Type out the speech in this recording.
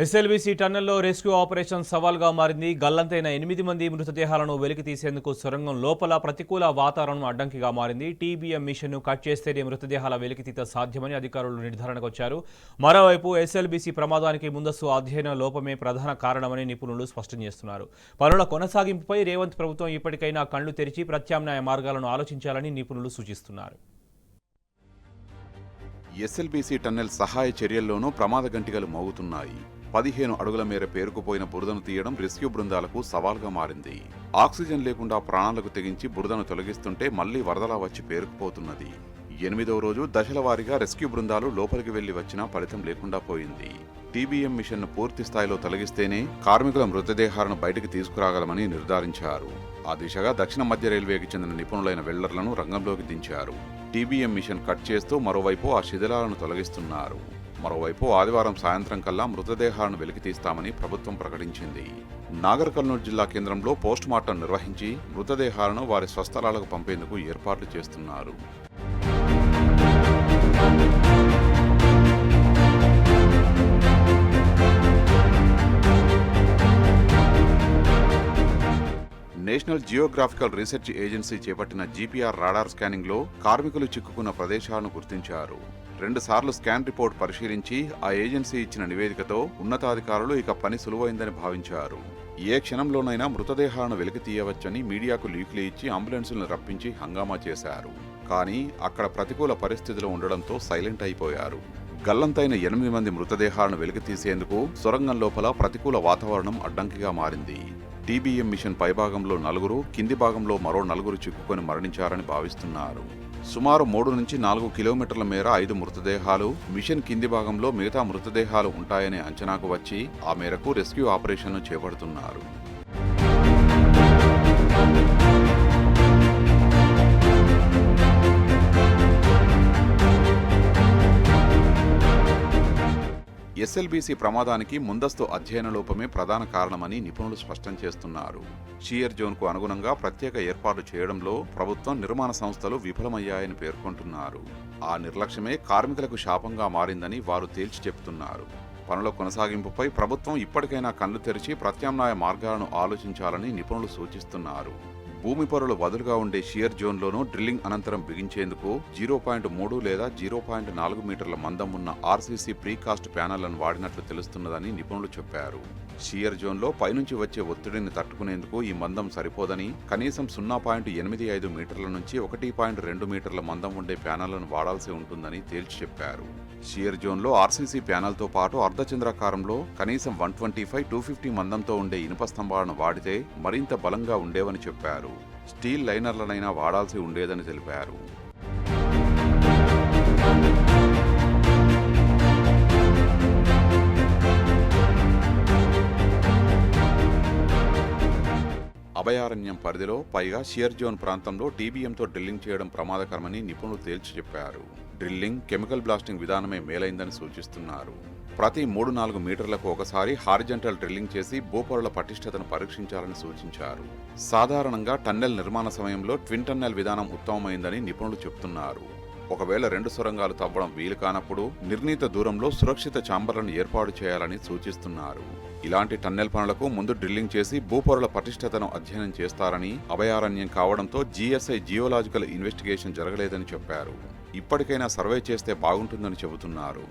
SLBC టన్నెల్లో rescue operation సవాల్గా మారింది. గల్లంతైన 8 మంది మృతదేహాలను వెలికి తీసేందుకు సొరంగం లోపల ప్రతికూల వాతావరణం అడ్డంకిగా మారింది. టీబీఎం మిషన్ను కట్ చేస్తేనే మృతదేహాల వెలికితీత సాధ్యమని అధికారులు నిర్ధారణకు వచ్చారు. మరోవైపు ఎస్ఎల్బీసీ ప్రమాదానికి ముందస్తు అధ్యయన లోపమే ప్రధాన కారణమని నిపుణులు స్పష్టం చేస్తున్నారు. పనుల కొనసాగింపుపై రేవంత్ ప్రభుత్వం ఇప్పటికైనా కళ్లు తెరిచి ప్రత్యామ్నాయ మార్గాలను ఆలోచించాలని నిపుణులు సూచిస్తున్నారు. ఎస్ఎల్బీసీ టన్నెల్ సహాయ చర్యల్లోనూ ప్రమాద గంటికలు మోగుతున్నాయి. 15 అడుగుల మేర పేరుకుపోయిన బురదను తీయడం రెస్క్యూ బృందాలకు సవాల్గా మారింది. ఆక్సిజన్ లేకుండా ప్రాణాలకు తెగించి బురదను తొలగిస్తుంటే మళ్లీ వరదలా వచ్చి పేరుకుపోతున్నది. 8వ రోజు దశల వారీగా రెస్క్యూ బృందాలు లోపలికి వెళ్లి వచ్చినా ఫలితం లేకుండా పోయింది. టీబీఎం మిషన్ను పూర్తి స్థాయిలో తొలగిస్తేనే కార్మికుల మృతదేహాలను బయటికి తీసుకురాగలమని నిర్ధారించారు. ఆ దిశగా దక్షిణ మధ్య రైల్వేకి చెందిన నిపుణులైన వెల్డర్లను రంగంలోకి దించారు. టీబీఎం మిషన్ కట్ చేస్తూ మరోవైపు ఆ శిథిలాలను తొలగిస్తున్నారు. మరోవైపు ఆదివారం సాయంత్రం కల్లా మృతదేహాలను వెలికితీస్తామని ప్రభుత్వం ప్రకటించింది. నాగర్ కర్నూలు జిల్లా కేంద్రంలో పోస్టుమార్టం నిర్వహించి మృతదేహాలను వారి స్వస్థలాలకు పంపేందుకు ఏర్పాట్లు చేస్తున్నారు. నేషనల్ జియోగ్రాఫికల్ రీసెర్చ్ ఏజెన్సీ చేపట్టిన జీపీఆర్ రాడార్ స్కానింగ్లో కార్మికులు చిక్కుకున్న ప్రదేశాలను గుర్తించారు. 2 సార్లు స్కాన్ రిపోర్ట్ పరిశీలించి ఆ ఏజెన్సీ ఇచ్చిన నివేదికతో ఉన్నతాధికారులు ఇక పని సులువైందని భావించారు. ఏ క్షణంలోనైనా మృతదేహాలను వెలికి తీయవచ్చని మీడియాకు లీకులు ఇచ్చి అంబులెన్సులను రప్పించి హంగామా చేశారు. కానీ అక్కడ ప్రతికూల పరిస్థితులు ఉండడంతో సైలెంట్ అయిపోయారు. గల్లంతైన 8 మంది మృతదేహాలను వెలికి తీసేందుకు సొరంగం లోపల ప్రతికూల వాతావరణం అడ్డంకిగా మారింది. టీబీఎం మిషన్ పైభాగంలో 4, కింది భాగంలో మరో 4 చిక్కుకొని మరణించారని భావిస్తున్నారు. సుమారు 3 నుంచి 4 కిలోమీటర్ల మేర 5 మృతదేహాలు, మిషన్ కింది భాగంలో మిగతా మృతదేహాలు ఉంటాయనే అంచనాకు వచ్చి ఆ మేరకు రెస్క్యూ ఆపరేషన్ను చేపడుతున్నారు. ఎస్ఎల్బీసీ ప్రమాదానికి ముందస్తు అధ్యయన లోపమే ప్రధాన కారణమని నిపుణులు స్పష్టం చేస్తున్నారు. షియర్ జోన్కు అనుగుణంగా ప్రత్యేక ఏర్పాట్లు చేయడంలో ప్రభుత్వం, నిర్మాణ సంస్థలు విఫలమయ్యాయని పేర్కొంటున్నారు. ఆ నిర్లక్ష్యమే కార్మికులకు శాపంగా మారిందని వారు తేల్చి చెబుతున్నారు. పనుల కొనసాగింపుపై ప్రభుత్వం ఇప్పటికైనా కళ్లు తెరిచి ప్రత్యామ్నాయ మార్గాలను ఆలోచించాలని నిపుణులు సూచిస్తున్నారు. భూమి పొరలు వదులుగా ఉండే షియర్ జోన్లోనూ డ్రిల్లింగ్ అనంతరం బిగించేందుకు 0.3 లేదా 0.4 మీటర్ల మందం ఉన్న ఆర్సీసీ ప్రీకాస్ట్ ప్యానెళ్లను వాడినట్లు తెలుస్తున్నదని నిపుణులు చెప్పారు. షియర్ జోన్లో పైనుంచి వచ్చే ఒత్తిడిని తట్టుకునేందుకు ఈ మందం సరిపోదని కనీసం 0.85 మీటర్ల నుంచి 1.2 మీటర్ల మందం ఉండే ప్యానెళ్లను వాడాల్సి ఉంటుందని తేల్చి చెప్పారు. షియర్ జోన్లో ఆర్సీసీ ప్యానెల్తో పాటు అర్ధచంద్రాకారంలో కనీసం 125-250 మందంతో ఉండే ఇనుప స్తంభాలను వాడితే మరింత బలంగా ఉండేవని చెప్పారు. స్టీల్ లైనర్లనైనా వాడాల్సి ఉండేదని తెలిపారు. అభయారణ్యం పరిధిలో పైగా షియర్ జోన్ ప్రాంతంలో టీబీఎంతో డ్రిల్లింగ్ చేయడం ప్రమాదకరమని నిపుణులు తేల్చి చెప్పారు. డ్రిల్లింగ్, కెమికల్ బ్లాస్టింగ్ విధానమే మేలైందని సూచిస్తున్నారు. ప్రతి 3-4 మీటర్లకు ఒకసారి హారిజంటల్ డ్రిల్లింగ్ చేసి భూపొరల పటిష్టతను పరీక్షించాలని సూచించారు. సాధారణంగా టన్నెల్ నిర్మాణ సమయంలో ట్విన్ టన్నెల్ విధానం ఉత్తమమైందని నిపుణులు చెబుతున్నారు. ఒకవేళ 2 సొరంగాలు తవ్వడం వీలు కానప్పుడు నిర్ణీత దూరంలో సురక్షిత ఛాంబర్లను ఏర్పాటు చేయాలని సూచిస్తున్నారు. ఇలాంటి టన్నెల్ పనులకు ముందు డ్రిల్లింగ్ చేసి భూపొరల పటిష్టతను అధ్యయనం చేస్తారని, అభయారణ్యం కావడంతో జీఎస్ఐ జియోలాజికల్ ఇన్వెస్టిగేషన్ జరగలేదని చెప్పారు. ఇప్పటికైనా సర్వే చేస్తే బాగుంటుందని చెబుతున్నారు.